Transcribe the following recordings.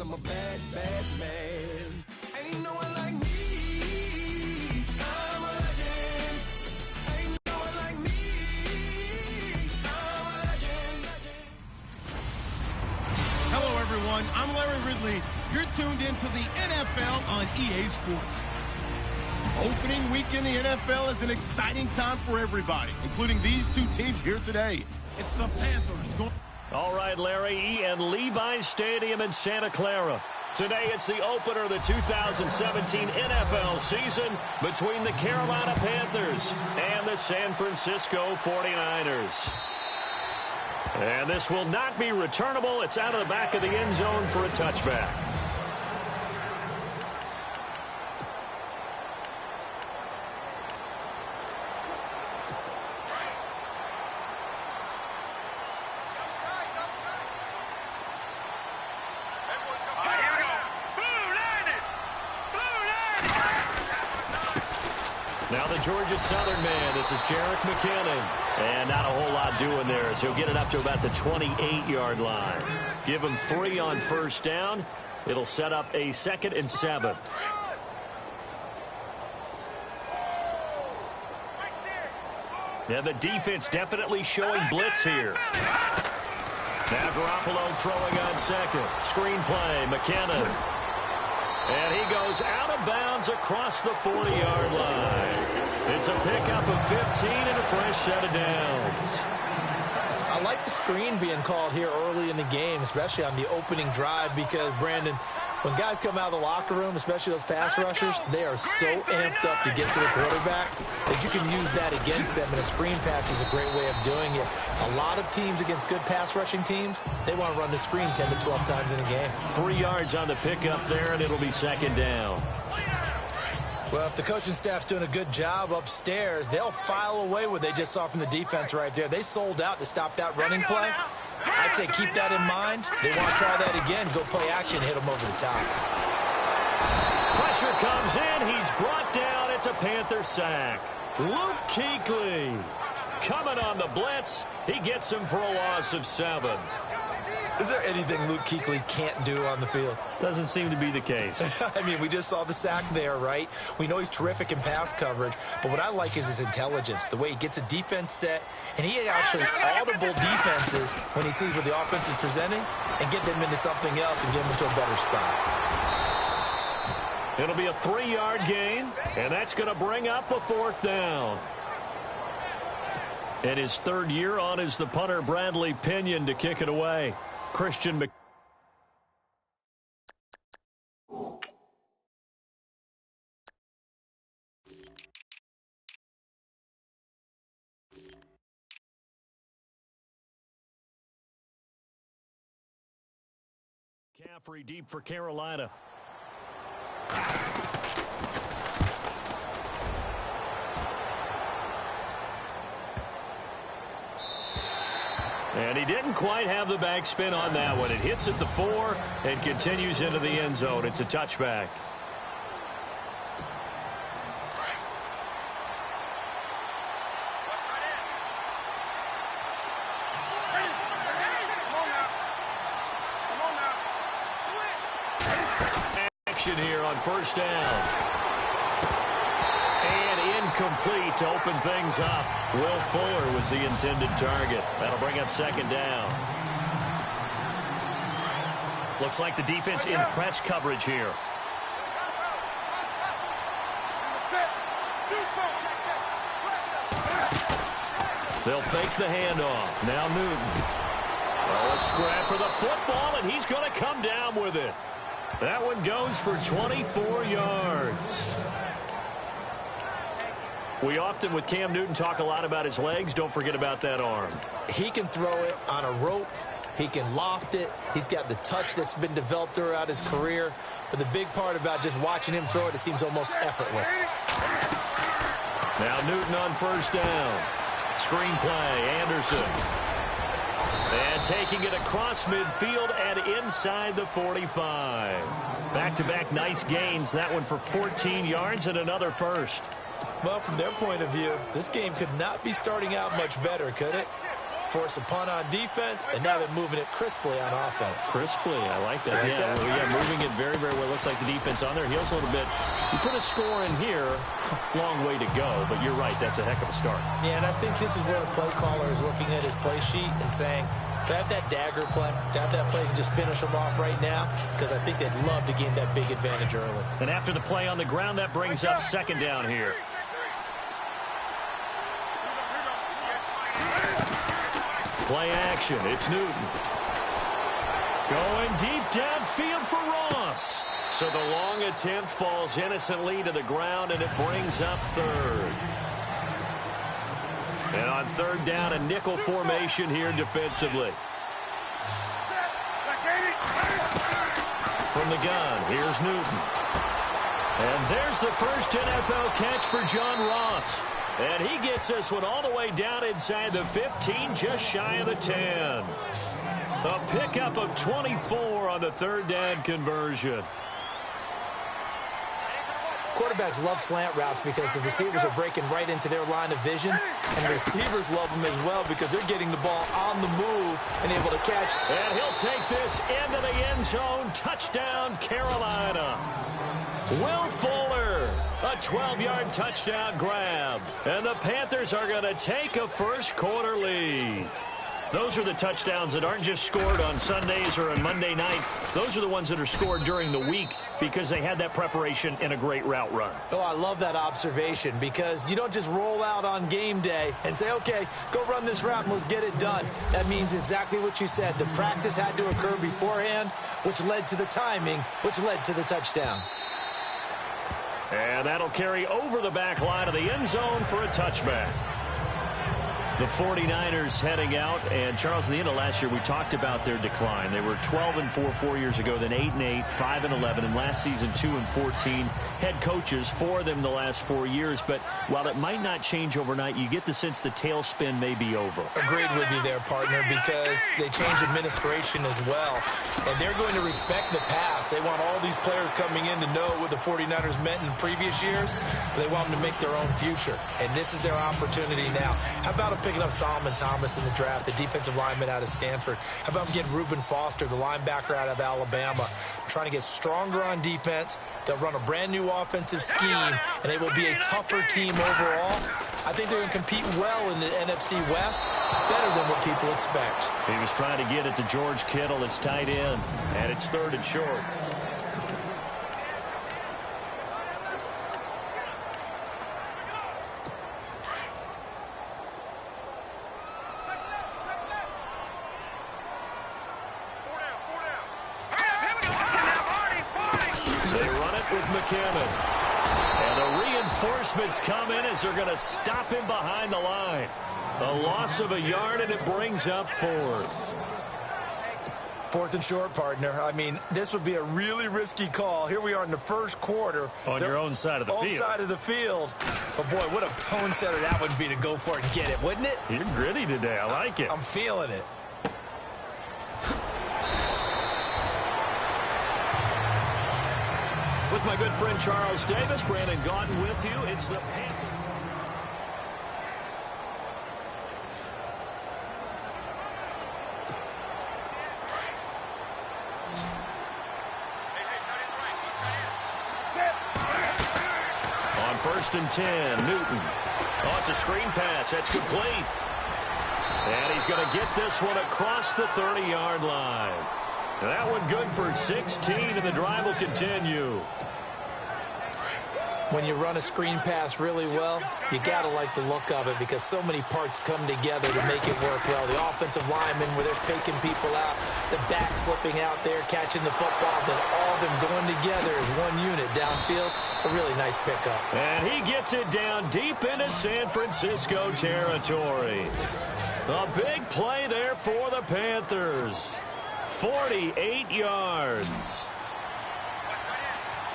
I'm a bad, bad man. Ain't no one like me. I'm a legend. Ain't no one like me. I'm a legend. Hello, everyone. I'm Larry Ridley. You're tuned into the NFL on EA Sports. Opening week in the NFL is an exciting time for everybody, including these two teams here today. It's the Panthers. All right, Larry, Ian, Levi's Stadium in Santa Clara. Today it's the opener of the 2017 NFL season between the Carolina Panthers and the San Francisco 49ers. And this will not be returnable. It's out of the back of the end zone for a touchback. Now the Georgia Southern man, this is Jerick McKinnon. And not a whole lot doing there, so he'll get it up to about the 28-yard line. Give him 3 on first down. It'll set up a 2nd and 7. Yeah, the defense definitely showing blitz here. Now Garoppolo throwing on 2nd. Screen play, McKinnon. And he goes out of bounds across the 40-yard line. It's a pickup of 15 and a fresh set of downs. I like the screen being called here early in the game, especially on the opening drive, because, Brandon, when guys come out of the locker room, especially those pass rushers, they are so amped up to get to the quarterback that you can use that against them, and a screen pass is a great way of doing it. A lot of teams against good pass rushing teams, they want to run the screen 10 to 12 times in a game. 3 yards on the pickup there, and it'll be 2nd down. Well, if the coaching staff's doing a good job upstairs, they'll file away what they just saw from the defense right there. They sold out to stop that running play. I'd say keep that in mind. They want to try that again, go play action, hit them over the top. Pressure comes in. He's brought down. It's a Panther sack. Luke Kuechly coming on the blitz. He gets him for a loss of 7. Is there anything Luke Kuechly can't do on the field? Doesn't seem to be the case. I mean, we just saw the sack there, right? We know he's terrific in pass coverage, but what I like is his intelligence, the way he gets a defense set, and he actually audible defenses when he sees what the offense is presenting and get them into something else and get them into a better spot. It'll be a 3-yard gain, and that's going to bring up a 4th down. And his 3rd year on is the punter Bradley Pinion to kick it away. Christian McCaffrey deep for Carolina. And he didn't quite have the backspin on that one. It hits at the 4 and continues into the end zone. It's a touchback. Action here on first down. Incomplete to open things up. Will Fuller was the intended target. That'll bring up 2nd down. Looks like the defense in press coverage here. They'll fake the handoff. Now Newton. Oh, a scrap for the football, and he's going to come down with it. That one goes for 24 yards. We often, with Cam Newton, talk a lot about his legs. Don't forget about that arm. He can throw it on a rope. He can loft it. He's got the touch that's been developed throughout his career. But the big part about just watching him throw it, it seems almost effortless. Now Newton on first down. Screen play, Anderson. And taking it across midfield and inside the 45. Back-to-back nice gains. That one for 14 yards and another first. Well, from their point of view, this game could not be starting out much better, could it? force a punt on defense, and now they're moving it crisply on offense. Crisply, I like that. Moving it very, very well. Looks like the defense on there heals a little bit. You put a score in here, long way to go, but you're right, that's a heck of a start. Yeah, and I think this is where the play caller is looking at his play sheet and saying, to have that dagger play, to have that play and just finish them off right now, because I think they'd love to gain that big advantage early. And after the play on the ground, that brings up second down here. Play action, it's Newton. Going deep downfield for Ross. So the long attempt falls innocently to the ground, and it brings up third. And on third down, a nickel formation here defensively. From the gun, here's Newton. And there's the first NFL catch for John Ross. And he gets this one all the way down inside the 15, just shy of the 10. A pickup of 24 on the third down conversion. Quarterbacks love slant routes because the receivers are breaking right into their line of vision, and receivers love them as well because they're getting the ball on the move and able to catch. And he'll take this into the end zone. Touchdown, Carolina. Will Fuller, a 12-yard touchdown grab. And the Panthers are going to take a first-quarter lead. Those are the touchdowns that aren't just scored on Sundays or on Monday night. Those are the ones that are scored during the week because they had that preparation and a great route run. Oh, I love that observation because you don't just roll out on game day and say, okay, go run this route and let's get it done. That means exactly what you said. The practice had to occur beforehand, which led to the timing, which led to the touchdown. And that'll carry over the back line of the end zone for a touchback. The 49ers heading out, and Charles, in the end of last year, we talked about their decline. They were 12-4 4 years ago, then 8-8, 5-11, and last season 2-14. Head coaches, 4 of them the last 4 years. But while it might not change overnight, you get the sense the tailspin may be over. Agreed with you there, partner, because they changed administration as well. And they're going to respect the pass. They want all these players coming in to know what the 49ers meant in previous years. But they want them to make their own future. And this is their opportunity now. How about picking up Solomon Thomas in the draft, the defensive lineman out of Stanford? How about getting Reuben Foster, the linebacker out of Alabama, trying to get stronger on defense? They'll run a brand new offensive scheme, and they will be a tougher team overall. I think they're going to compete well in the NFC West, better than what people expect. He was trying to get it to George Kittle. It's tight end, and it's third and short. And the reinforcements come in as they're going to stop him behind the line. A loss of a yard, and it brings up fourth. Fourth and short, partner. I mean, this would be a really risky call. Here we are in the first quarter. On your own side of the field. Own side of the field. But, boy, what a tone setter that would be to go for it and get it, wouldn't it? You're gritty today. I like it. I'm feeling it. With my good friend Charles Davis, Brandon Gaudin with you. It's the Panthers. On first and 10, Newton. Oh, it's a screen pass. That's complete. And he's going to get this one across the 30-yard line. That one good for 16, and the drive will continue. When you run a screen pass really well, you got to like the look of it because so many parts come together to make it work well. The offensive linemen, where they're faking people out, the back slipping out there, catching the football, then all of them going together as one unit downfield. A really nice pickup. And he gets it down deep into San Francisco territory. A big play there for the Panthers. 48 yards.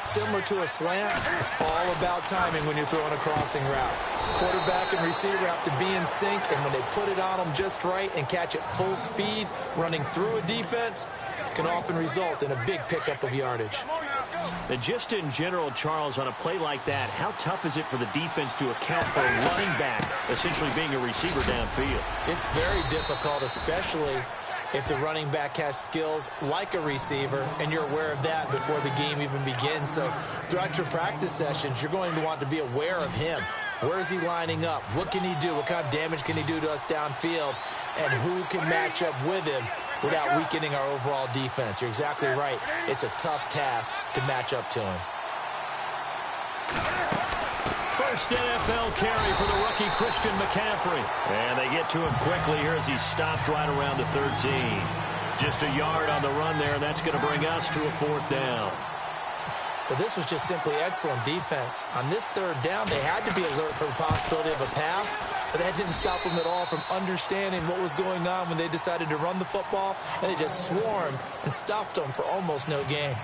Similar to a slant, it's all about timing when you're throwing a crossing route. Quarterback and receiver have to be in sync, and when they put it on them just right and catch it full speed, running through a defense, can often result in a big pickup of yardage. And just in general, Charles, on a play like that, how tough is it for the defense to account for a running back essentially being a receiver downfield? It's very difficult, especially if the running back has skills like a receiver, and you're aware of that before the game even begins. So throughout your practice sessions, you're going to want to be aware of him. Where is he lining up? What can he do? What kind of damage can he do to us downfield? And who can match up with him without weakening our overall defense? You're exactly right. It's a tough task to match up to him. First NFL carry for the rookie Christian McCaffrey. And they get to him quickly here as he stopped right around the 13. Just a yard on the run there, and that's going to bring us to a 4th down. But this was just simply excellent defense. On this 3rd down, they had to be alert for the possibility of a pass, but that didn't stop them at all from understanding what was going on when they decided to run the football, and they just swarmed and stuffed them for almost no gain.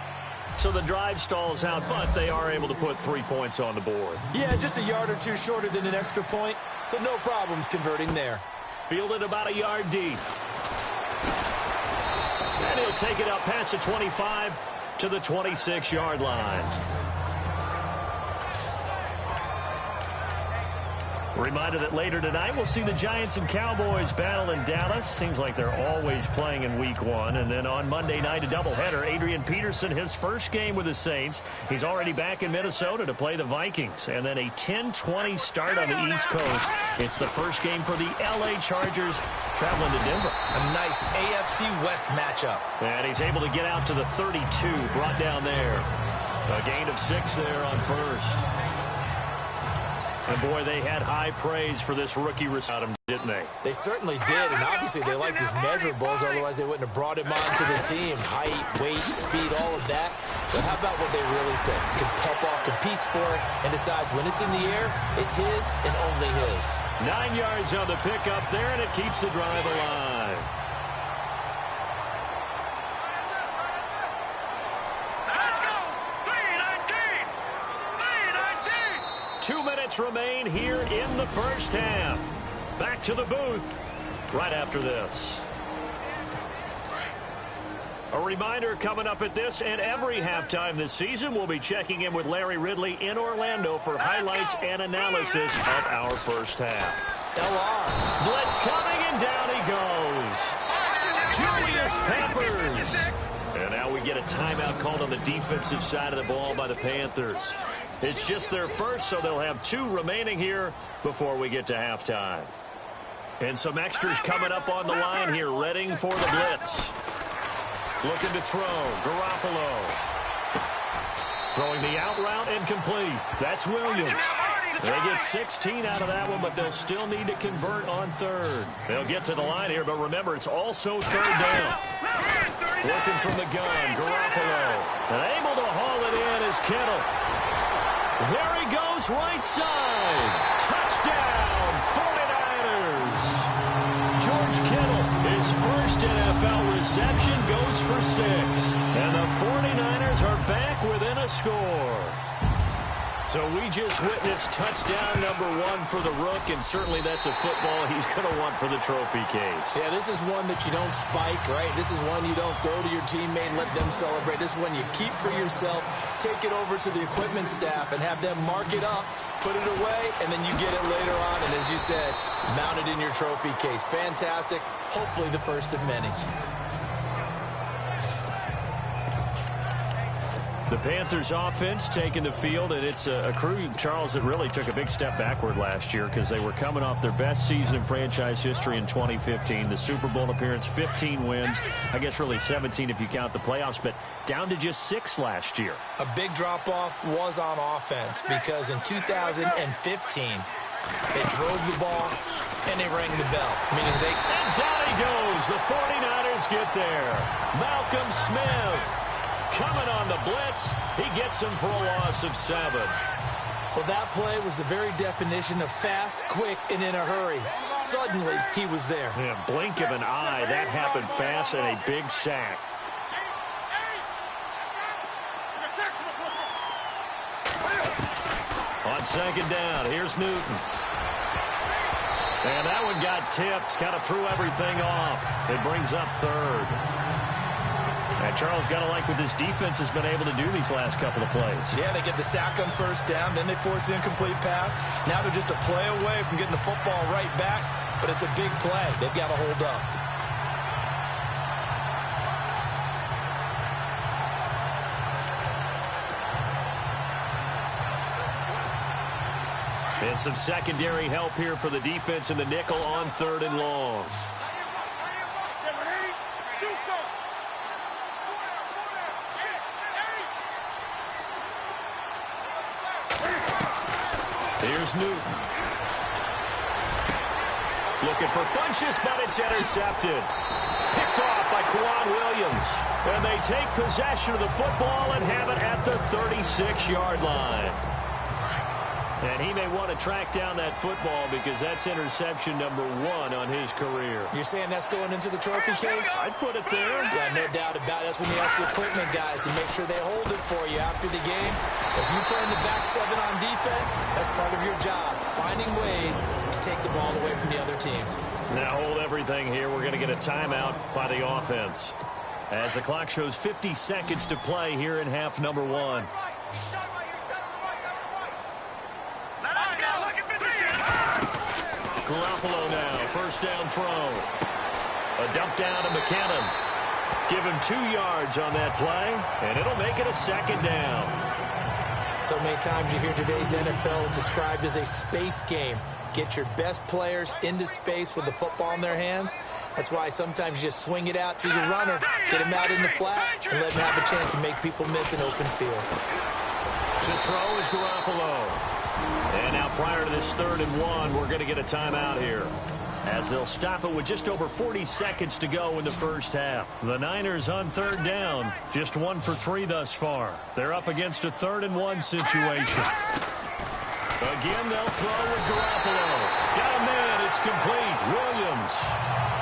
So the drive stalls out, but they are able to put 3 points on the board. Yeah, just a yard or two shorter than an extra point, so no problems converting there. Fielded about a yard deep. And he'll take it up past the 25 to the 26-yard line. Reminder that later tonight we'll see the Giants and Cowboys battle in Dallas. Seems like they're always playing in week 1. And then on Monday night, a doubleheader. Adrian Peterson, his first game with the Saints. He's already back in Minnesota to play the Vikings. And then a 10-20 start on the East Coast. It's the first game for the L.A. Chargers traveling to Denver. A nice AFC West matchup. And he's able to get out to the 32, brought down there. A gain of 6 there on first. And, boy, they had high praise for this rookie receiver, didn't they? They certainly did, and obviously they liked his measurables, otherwise they wouldn't have brought him onto the team. Height, weight, speed, all of that. But how about what they really said? Football competes for it and decides when it's in the air, it's his and only his. 9 yards on the pickup there, and it keeps the drive alive. Let's go! 3-19! 2 minutes remain here in the first half. Back to the booth right after this. A reminder coming up at this and every halftime this season, we'll be checking in with Larry Ridley in Orlando for highlights and analysis of our first half. LR. Blitz coming, and down he goes. Julius Peppers. And now we get a timeout called on the defensive side of the ball by the Panthers. It's just their first, so they'll have 2 remaining here before we get to halftime. And some extras coming up on the line here, readying for the blitz. Looking to throw, Garoppolo. Throwing the out route and complete. That's Williams. They get 16 out of that one, but they'll still need to convert on 3rd. They'll get to the line here, but remember, it's also 3rd down. Working from the gun, Garoppolo. And able to haul it in is Kittle. There he goes, right side. Touchdown, 49ers. George Kittle, his first NFL reception, goes for 6. And the 49ers are back within a score. So we just witnessed touchdown number 1 for the Rook, and certainly that's a football he's going to want for the trophy case. Yeah, this is one that you don't spike, right? This is one you don't throw to your teammate and let them celebrate. This is one you keep for yourself, take it over to the equipment staff and have them mark it up, put it away, and then you get it later on. And as you said, mount it in your trophy case. Fantastic. Hopefully the first of many. The Panthers offense taking the field, and it's a crew, Charles, that really took a big step backward last year because they were coming off their best season in franchise history in 2015. The Super Bowl appearance, 15 wins. I guess really 17 if you count the playoffs, but down to just 6 last year. A big drop-off was on offense because in 2015, they drove the ball and they rang the bell. Meaning they... And down he goes. The 49ers get there. Malcolm Smith. Coming on the blitz, he gets him for a loss of 7. Well, that play was the very definition of fast, quick, and in a hurry. Suddenly, he was there. Yeah, blink of an eye, that happened fast, and a big sack. On 2nd down, here's Newton. And that one got tipped, kind of threw everything off. It brings up 3rd. And Charles, got to like what this defense has been able to do these last couple of plays. Yeah, they get the sack on first down, then they force the incomplete pass. Now they're just a play away from getting the football right back, but it's a big play. They've got to hold up. And some secondary help here for the defense in the nickel on 3rd and long. Here's Newton. Looking for Funchess, but it's intercepted. Picked off by Quan Williams. And they take possession of the football and have it at the 36-yard line. And he may want to track down that football because that's interception number 1 on his career. You're saying that's going into the trophy case? I'd put it there. Yeah, no doubt about it. That's when you ask the equipment guys to make sure they hold it for you after the game. If you play in the back 7 on defense, that's part of your job, finding ways to take the ball away from the other team. Now hold everything here. We're going to get a timeout by the offense. As the clock shows 50 seconds to play here in half number 1. Garoppolo now, first down throw. A dump down to McKinnon. Give him 2 yards on that play, and it'll make it a 2nd down. So many times you hear today's NFL described as a space game. Get your best players into space with the football in their hands. That's why sometimes you just swing it out to your runner, get him out in the flat, and let him have a chance to make people miss an open field. To throw is Garoppolo. And now prior to this 3rd and 1, we're going to get a timeout here, as they'll stop it with just over 40 seconds to go in the first half. The Niners on 3rd down, just 1 for 3 thus far. They're up against a 3rd and 1 situation. Again, they'll throw with Garoppolo. Got a man, it's complete. Williams.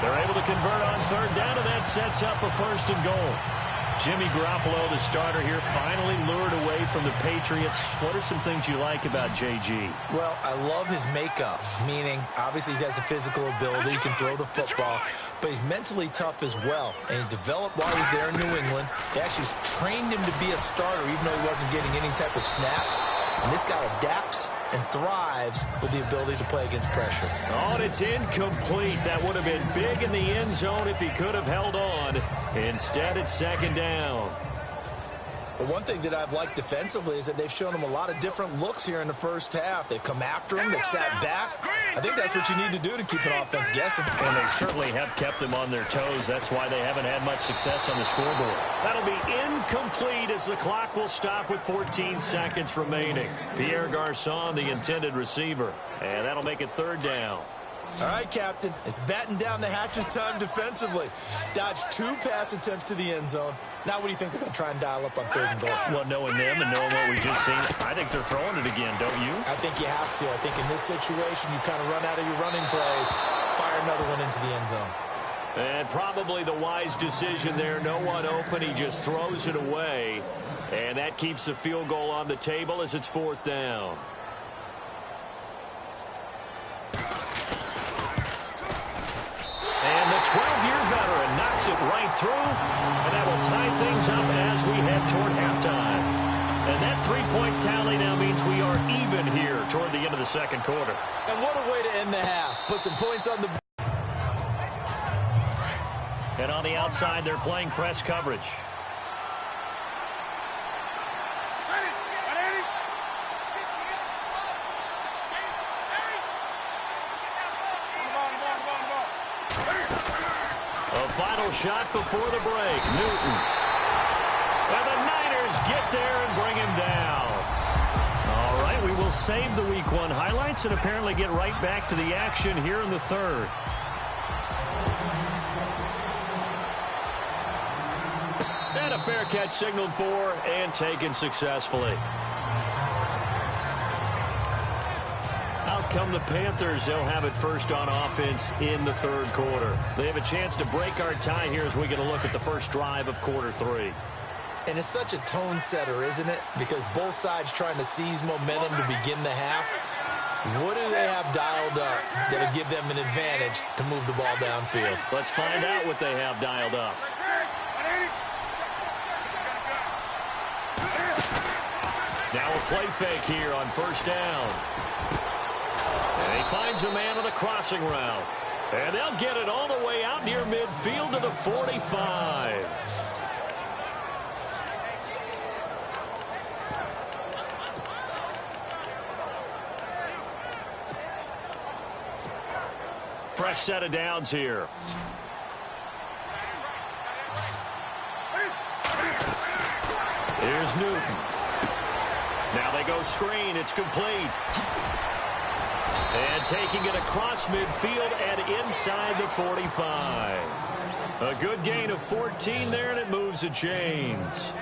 They're able to convert on 3rd down, and that sets up a 1st and goal. Jimmy Garoppolo, the starter here, finally lured away from the Patriots. What are some things you like about JG? Well, I love his makeup, meaning obviously he has a physical ability, he can throw the football, but he's mentally tough as well. And he developed while he was there in New England. They actually trained him to be a starter even though he wasn't getting any type of snaps. And this guy adapts and thrives with the ability to play against pressure. Oh, and it's incomplete. That would have been big in the end zone if he could have held on. Instead, it's 2nd down. Well, one thing that I've liked defensively is that they've shown him a lot of different looks here in the first half. They've come after him. They've sat back. I think that's what you need to do to keep an offense guessing. And they certainly have kept them on their toes. That's why they haven't had much success on the scoreboard. That'll be incomplete as the clock will stop with 14 seconds remaining. Pierre Garçon, the intended receiver. And that'll make it 3rd down. All right, Captain. It's batten down the hatches time defensively. Dodged 2 pass attempts to the end zone. Now what do you think they're going to try and dial up on 3rd and goal? Well, knowing them and knowing what we just seen, I think they're throwing it again, don't you? I think you have to. I think in this situation, you kind of run out of your running plays, fire another one into the end zone. And probably the wise decision there. No one open. He just throws it away. And that keeps the field goal on the table as it's 4th down. And the 12-year veteran knocks it right through, and that will tie things up as we head toward halftime. And that 3-point tally now means we are even here toward the end of the 2nd quarter. And what a way to end the half. Put some points on the... And on the outside, they're playing press coverage. A final shot before the break. Newton. And the Niners get there and bring him down. All right, we will save the Week 1 highlights and apparently get right back to the action here in the 3rd. And a fair catch signaled for and taken successfully. Out come the Panthers. They'll have it first on offense in the 3rd quarter. They have a chance to break our tie here as we get a look at the first drive of quarter 3. And it's such a tone setter, isn't it? Because both sides trying to seize momentum to begin the half. What do they have dialed up that'll give them an advantage to move the ball downfield? Let's find out what they have dialed up. Now a play fake here on first down. And he finds a man on the crossing route. And they'll get it all the way out near midfield to the 45. Fresh set of downs here. Here's Newton. Now they go screen. It's complete. And taking it across midfield and inside the 45. A good gain of 14 there, and it moves the chains.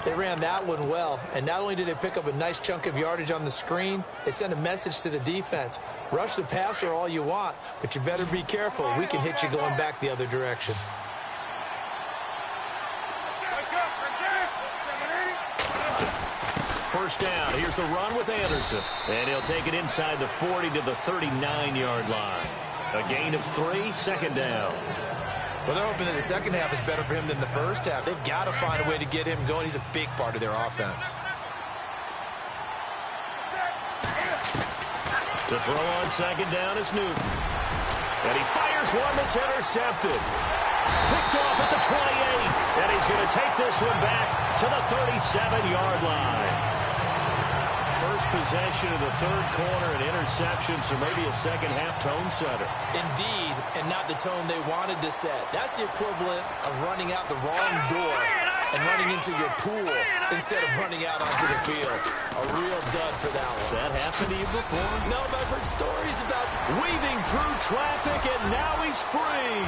They ran that one well, and not only did they pick up a nice chunk of yardage on the screen, they sent a message to the defense. Rush the passer all you want, but you better be careful. We can hit you going back the other direction. First down. Here's the run with Anderson. And he'll take it inside the 40 to the 39-yard line. A gain of 3, second down. Well, they're hoping that the second half is better for him than the first half. They've got to find a way to get him going. He's a big part of their offense. To throw on second down is Newton. And he fires one that's intercepted. Picked off at the 28. And he's going to take this one back to the 37-yard line. First possession of the third quarter, an interception, so maybe a second-half tone setter. Indeed, and not the tone they wanted to set. That's the equivalent of running out the wrong door and running into your pool instead of running out onto the field. A real dud for that one. Has that happened to you before? No, but I've heard stories about weaving through traffic, and now he's free.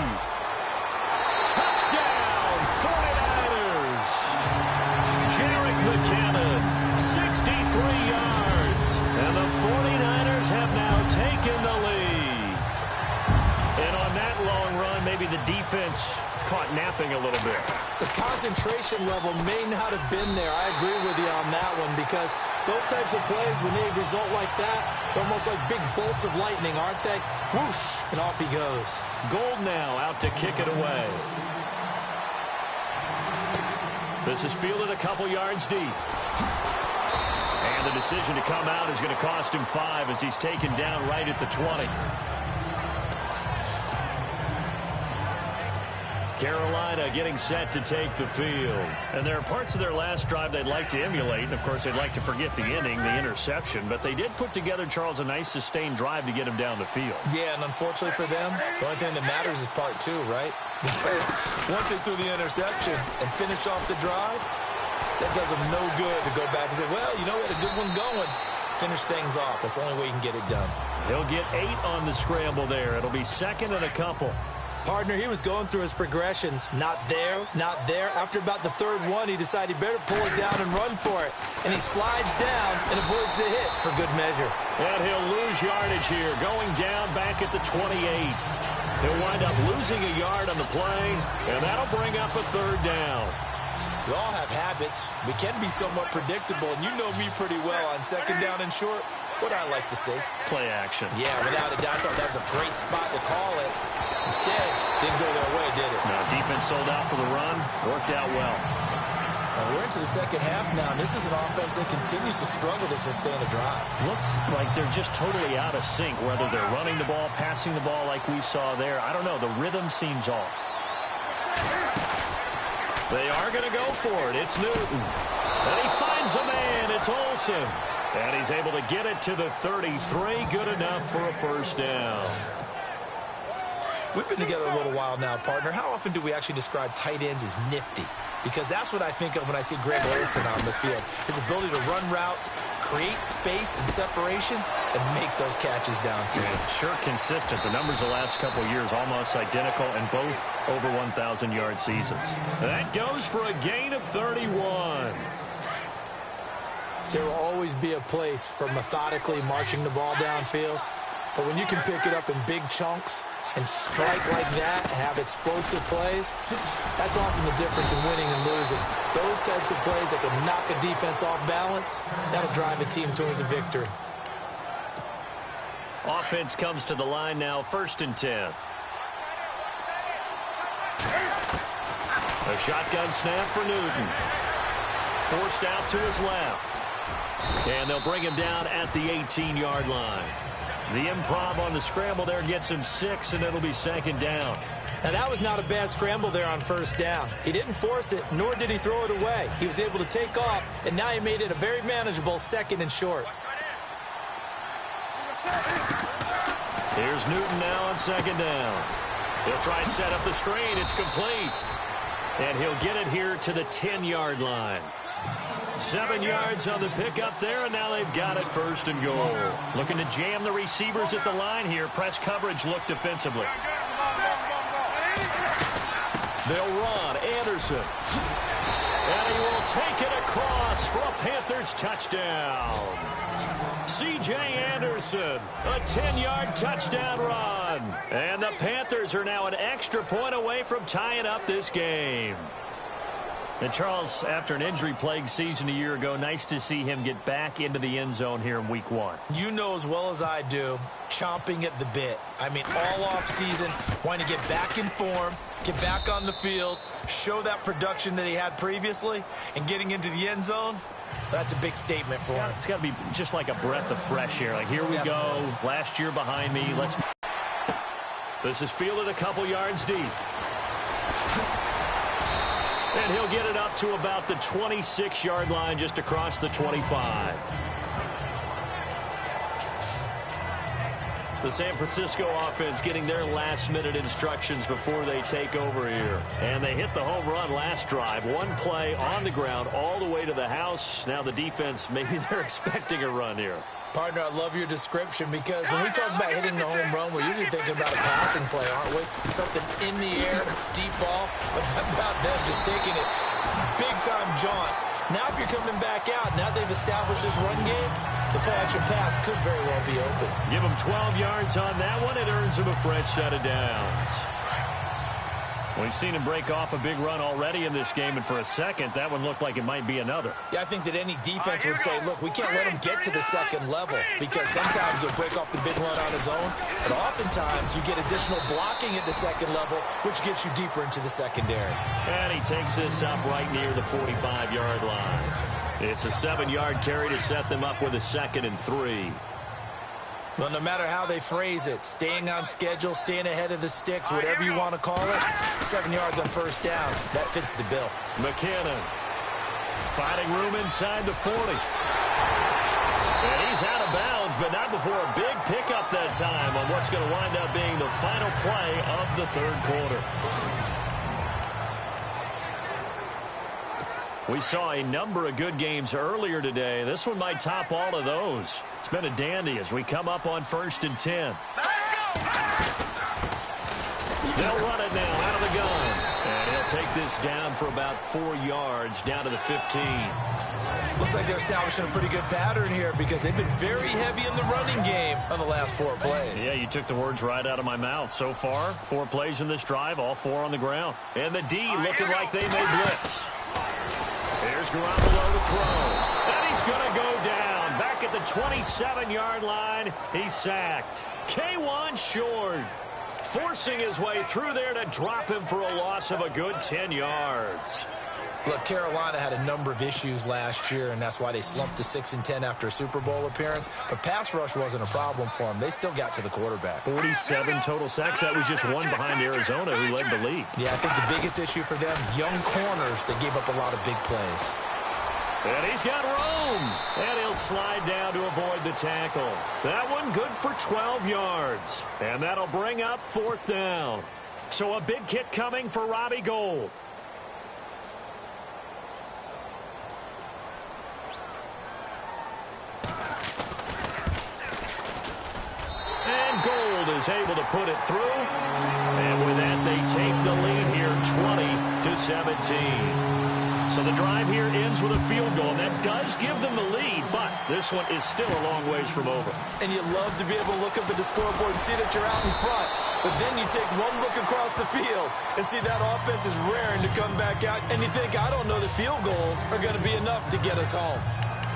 Touchdown, 49ers. Jerick McKinnon, 63 yards. And the 49ers have now taken the lead. And on that long run, maybe the defense caught napping a little bit. The concentration level may not have been there. I agree with you on that one, because those types of plays, when they result like that, they're almost like big bolts of lightning, aren't they? Whoosh, and off he goes. Gold now out to kick it away. This is fielded a couple yards deep. And the decision to come out is going to cost him 5 as he's taken down right at the 20. Carolina getting set to take the field. And there are parts of their last drive they'd like to emulate. And, of course, they'd like to forget the inning, the interception. But they did put together, Charles, a nice sustained drive to get him down the field. Yeah, and unfortunately for them, the only thing that matters is part 2, right? Because once they threw the interception and finished off the drive, that does them no good to go back and say, well, you know, we had a good one going. Finish things off. That's the only way you can get it done. He'll get 8 on the scramble there. It'll be second and a couple. Partner, he was going through his progressions. Not there, not there. After about the third one, he decided he better pull it down and run for it. And he slides down and avoids the hit for good measure. And he'll lose yardage here, going down back at the 28. He'll wind up losing a yard on the play, and that'll bring up a third down. We all have habits. We can be somewhat predictable, and you know me pretty well on second down and short. What I like to see. Play action. Yeah, without a doubt. I thought that was a great spot to call it. Instead, didn't go their way, did it? Now, defense sold out for the run. Worked out well. And we're into the second half now, and this is an offense that continues to struggle to sustain a drive. Looks like they're just totally out of sync, whether they're running the ball, passing the ball like we saw there. I don't know. The rhythm seems off. They are going to go for it. It's Newton. And he finds a man. It's Olsen. And he's able to get it to the 33. Good enough for a first down. We've been together a little while now, partner. How often do we actually describe tight ends as nifty? Because that's what I think of when I see Greg Olsen on the field. His ability to run routes, create space and separation, and make those catches downfield. Yeah, sure consistent. The numbers the last couple of years almost identical, and both over 1,000-yard seasons. That goes for a gain of 31. There will always be a place for methodically marching the ball downfield. But when you can pick it up in big chunks and strike like that, have explosive plays, that's often the difference in winning and losing. Those types of plays that can knock a defense off balance, that'll drive a team towards a victory. Offense comes to the line now, 1st and 10. A shotgun snap for Newton. forced out to his left. And they'll bring him down at the 18-yard line. The improv on the scramble there gets him 6, and it'll be second down. Now, that was not a bad scramble there on first down. He didn't force it, nor did he throw it away. He was able to take off, and now he made it a very manageable 2nd and short. Here's Newton now on 2nd down. He'll try and set up the screen. It's complete. And he'll get it here to the 10-yard line. 7 yards on the pickup there, and now they've got it 1st and goal. Looking to jam the receivers at the line here. Press coverage look defensively. They'll run. Anderson. And he will take it across for a Panthers touchdown. C.J. Anderson, a 10-yard touchdown run. And the Panthers are now an extra point away from tying up this game. And Charles, after an injury-plagued season a year ago, nice to see him get back into the end zone here in Week 1. You know as well as I do, chomping at the bit. I mean, all off-season, wanting to get back in form, get back on the field, show that production that he had previously, and getting into the end zone, that's a big statement for him. It's got to be just like a breath of fresh air. Like, here we go, last year behind me. This is fielded a couple yards deep. And he'll get it up to about the 26-yard line, just across the 25. The San Francisco offense getting their last-minute instructions before they take over here. And they hit the home run last drive. One play on the ground all the way to the house. Now the defense, maybe they're expecting a run here. Partner, I love your description because when we talk about hitting the home run, we're usually thinking about a passing play, aren't we? Something in the air, deep ball. But how about them just taking it big-time jaunt? Now if you're coming back out, now they've established this run game, the play-action pass could very well be open. Give him 12 yards on that one. It earns him a fresh set of downs. We've seen him break off a big run already in this game, and for a second, that one looked like it might be another. Yeah, I think that any defense would say, look, we can't let him get to the second level because sometimes he'll break off the big run on his own, but oftentimes you get additional blocking at the second level, which gets you deeper into the secondary. And he takes this up right near the 45-yard line. It's a 7-yard carry to set them up with a 2nd and 3. Well, no matter how they phrase it, staying on schedule, staying ahead of the sticks, whatever you want to call it, 7 yards on first down, that fits the bill. McKinnon finding room inside the 40. And he's out of bounds, but not before a big pickup that time on what's going to wind up being the final play of the 3rd quarter. We saw a number of good games earlier today. This one might top all of those. It's been a dandy as we come up on 1st and 10. They'll run it now out of the gun. And he'll take this down for about 4 yards down to the 15. Looks like they're establishing a pretty good pattern here because they've been very heavy in the running game on the last 4 plays. Yeah, you took the words right out of my mouth. So far, 4 plays in this drive, all 4 on the ground. And the D looking like they may blitz. Here's Garoppolo to throw. And he's going to go down. Back at the 27-yard line, he's sacked. K1 short. Forcing his way through there to drop him for a loss of a good 10 yards. Look, Carolina had a number of issues last year, and that's why they slumped to 6-10 after a Super Bowl appearance. But pass rush wasn't a problem for them. They still got to the quarterback. 47 total sacks. That was just one behind Arizona, who led the league. Yeah, I think the biggest issue for them, young corners, they gave up a lot of big plays. And he's got room. And he'll slide down to avoid the tackle. That one good for 12 yards. And that'll bring up 4th down. So a big kick coming for Robbie Gould. And Gould is able to put it through. And with that, they take the lead here 20-17. So the drive here ends with a field goal, and that does give them the lead, but this one is still a long ways from over. And you love to be able to look up at the scoreboard and see that you're out in front, but then you take one look across the field and see that offense is raring to come back out, and you think, I don't know, the field goals are going to be enough to get us home.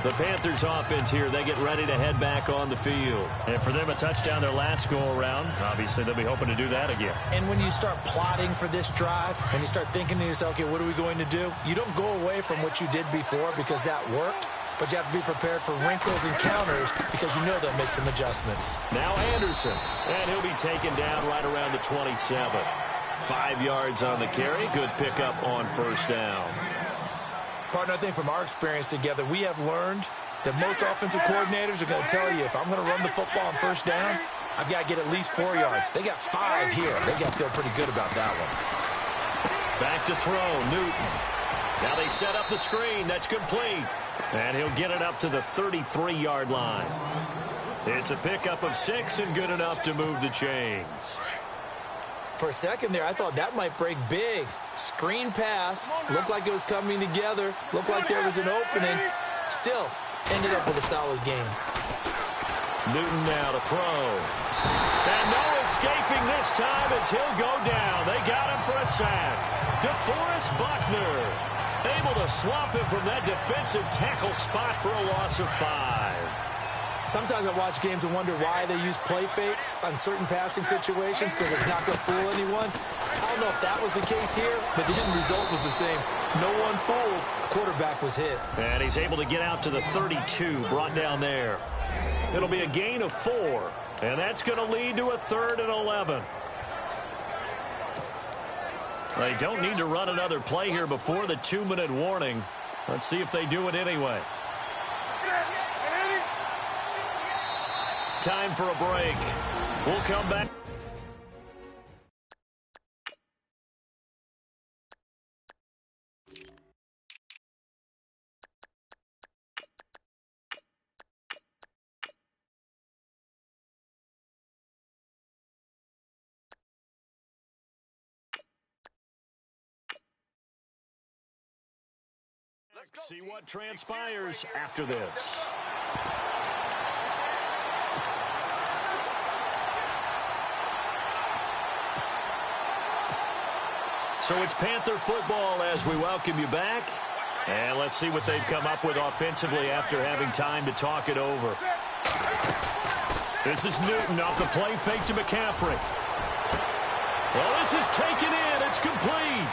The Panthers offense here, they get ready to head back on the field. And for them, a touchdown their last go-around. Obviously, they'll be hoping to do that again. And when you start plotting for this drive, and you start thinking to yourself, okay, what are we going to do? You don't go away from what you did before because that worked, but you have to be prepared for wrinkles and counters because you know they'll make some adjustments. Now Anderson, and he'll be taken down right around the 27. 5 yards on the carry. Good pickup on first down. Partner, I think from our experience together, we have learned that most offensive coordinators are going to tell you, if I'm going to run the football on first down, I've got to get at least 4 yards. They got 5 here. They got to feel pretty good about that one. Back to throw, Newton. Now they set up the screen. That's complete. And he'll get it up to the 33-yard line. It's a pickup of 6 and good enough to move the chains. For a second there, I thought that might break big. Screen pass. Looked like it was coming together. Looked like there was an opening. Still, ended up with a solid game. Newton now to throw. And no escaping this time as he'll go down. They got him for a sack. DeForest Buckner able to swap him from that defensive tackle spot for a loss of 5. Sometimes I watch games and wonder why they use play fakes on certain passing situations because it's not going to fool anyone. I don't know if that was the case here, but the end result was the same. No one fooled. Quarterback was hit. And he's able to get out to the 32, brought down there. It'll be a gain of 4, and that's going to lead to a 3rd and 11. They don't need to run another play here before the 2-minute warning. Let's see if they do it anyway. Time for a break. We'll come back. Let's see what transpires after this. So it's Panther football as we welcome you back. And let's see what they've come up with offensively after having time to talk it over. This is Newton off the play fake to McCaffrey. Well, this is taken in. It's complete.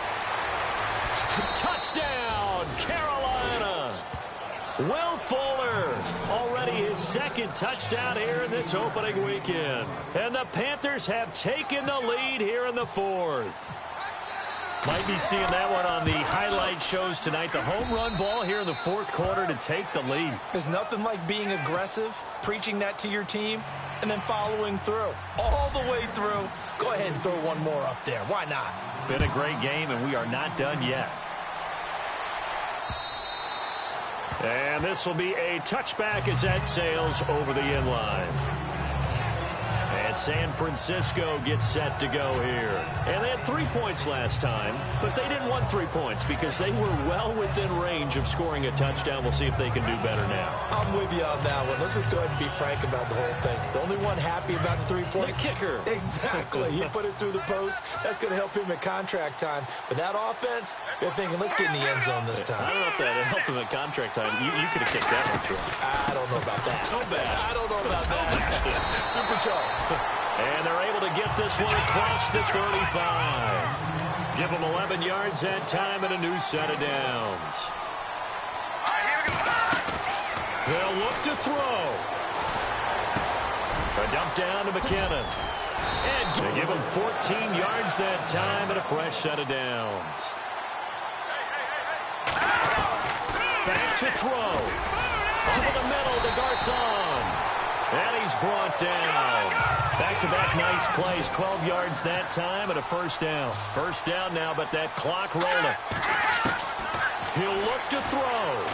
Touchdown, Carolina. Will Fuller, already his 2nd touchdown here in this opening weekend. And the Panthers have taken the lead here in the 4th. Might be seeing that one on the highlight shows tonight. The home run ball here in the 4th quarter to take the lead. There's nothing like being aggressive, preaching that to your team, and then following through. All the way through. Go ahead and throw one more up there. Why not? Been a great game, and we are not done yet. And this will be a touchback as that sails over the end line. And San Francisco gets set to go here. And they had 3 points last time, but they didn't want 3 points because they were well within range of scoring a touchdown. We'll see if they can do better now. I'm with you on that one. Let's just go ahead and be frank about the whole thing. The only one happy about the 3-point. The kicker. Exactly. He put it through the post. That's going to help him at contract time. But that offense, they're thinking, let's get in the end zone this time. I don't know if that helped him at contract time. You could have kicked that one through. I don't know about that. Toe bash. I don't know about that. Super toe. And they're able to get this one across the 35. Give them 11 yards that time and a new set of downs. They'll look to throw. A dump down to McKinnon. And they give him 14 yards that time and a fresh set of downs. Back to throw. Over the middle to Garcon. And he's brought down. Back-to-back nice plays. 12 yards that time and a first down. First down now, but that clock rolling. He'll look to throw.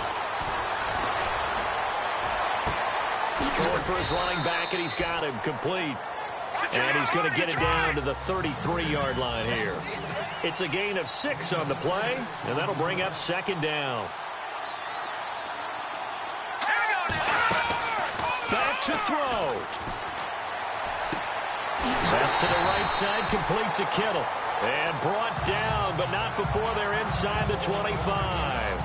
Throwing for his running back, and he's got him complete. And he's going to get it down to the 33-yard line here. It's a gain of 6 on the play, and that'll bring up 2nd down. Back to throw. That's to the right side, complete to Kittle. And brought down, but not before they're inside the 25.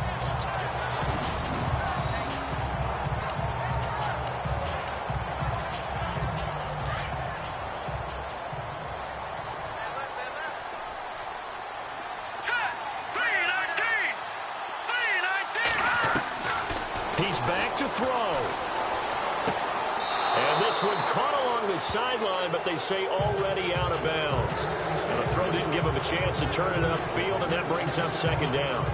He's back to throw. And this one caught along the sideline, but they say already out of bounds. And the throw didn't give him a chance to turn it upfield, and that brings up second down.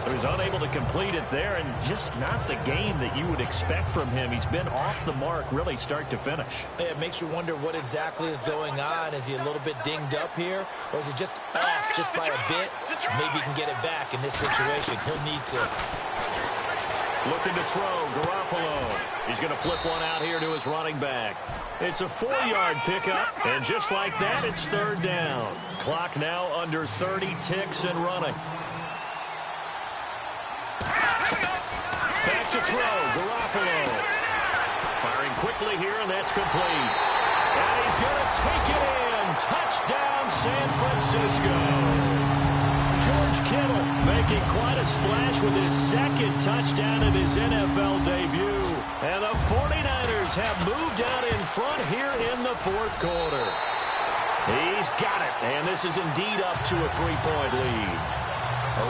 So he's unable to complete it there, and just not the game that you would expect from him. He's been off the mark really start to finish. It makes you wonder what exactly is going on. Is he a little bit dinged up here, or is he just off just by a bit? Maybe he can get it back in this situation. He'll need to. Looking to throw, Garoppolo. He's going to flip one out here to his running back. It's a 4-yard pickup, and just like that, it's third down. Clock now under 30 ticks and running. Back to throw, Garoppolo. Firing quickly here, and that's complete. And he's going to take it in. Touchdown, San Francisco. George Kittle making quite a splash with his second touchdown in his NFL debut. And the 49ers have moved out in front here in the fourth quarter. He's got it, and this is indeed up to a 3-point lead.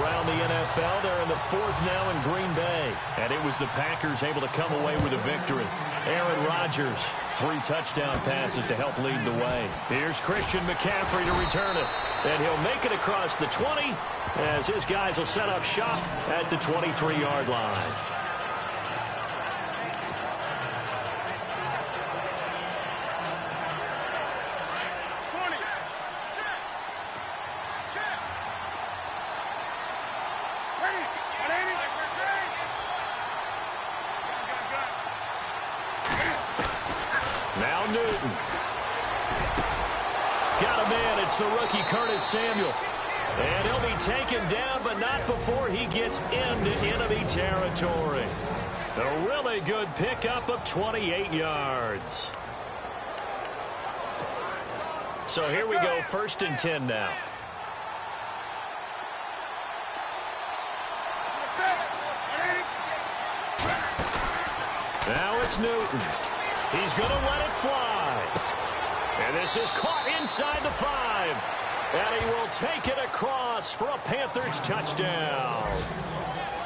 Around the NFL, they're in the fourth now in Green Bay. And it was the Packers able to come away with a victory. Aaron Rodgers, 3 touchdown passes to help lead the way. Here's Christian McCaffrey to return it. And he'll make it across the 20 as his guys will set up shop at the 23-yard line. Now Newton. Got a man. It's the rookie Curtis Samuel. And he'll be taken down, but not before he gets into enemy territory. A really good pickup of 28 yards. So here we go, 1st and 10 now. Now it's Newton. He's going to let it fly. And this is caught inside the 5. And he will take it across for a Panthers touchdown.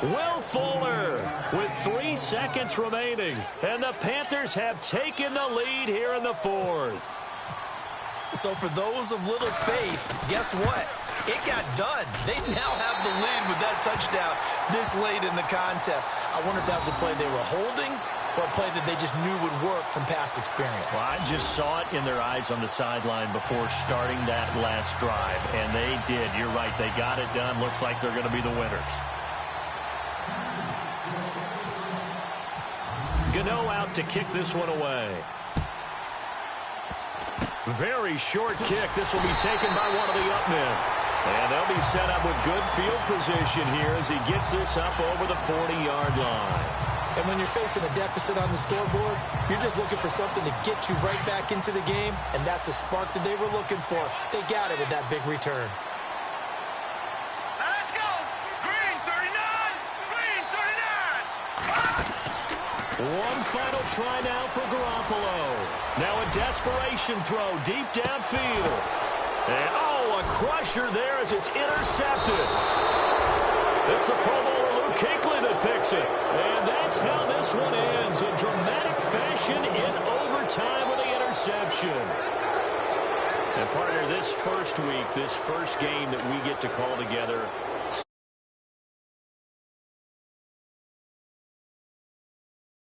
Will Fuller with 3 seconds remaining. And the Panthers have taken the lead here in the fourth. So for those of little faith, guess what? It got done. They now have the lead with that touchdown this late in the contest. I wonder if that was a play they were holding or a play that they just knew would work from past experience. Well, I just saw it in their eyes on the sideline before starting that last drive, and they did. You're right. They got it done. Looks like they're going to be the winners. Gano out to kick this one away. Very short kick. This will be taken by one of the up men. And they'll be set up with good field position here as he gets this up over the 40-yard line. And when you're facing a deficit on the scoreboard, you're just looking for something to get you right back into the game, and that's the spark that they were looking for. They got it with that big return. Let's go! Green 39! Green 39! One final try now for Garoppolo. Now a desperation throw deep downfield. And, oh, a crusher there as it's intercepted. It's the Pro Bowler Luke Kuechly that picks it. And that's how this one ends in dramatic fashion in overtime with the interception. And partner, this first week, this first game that we get to call together,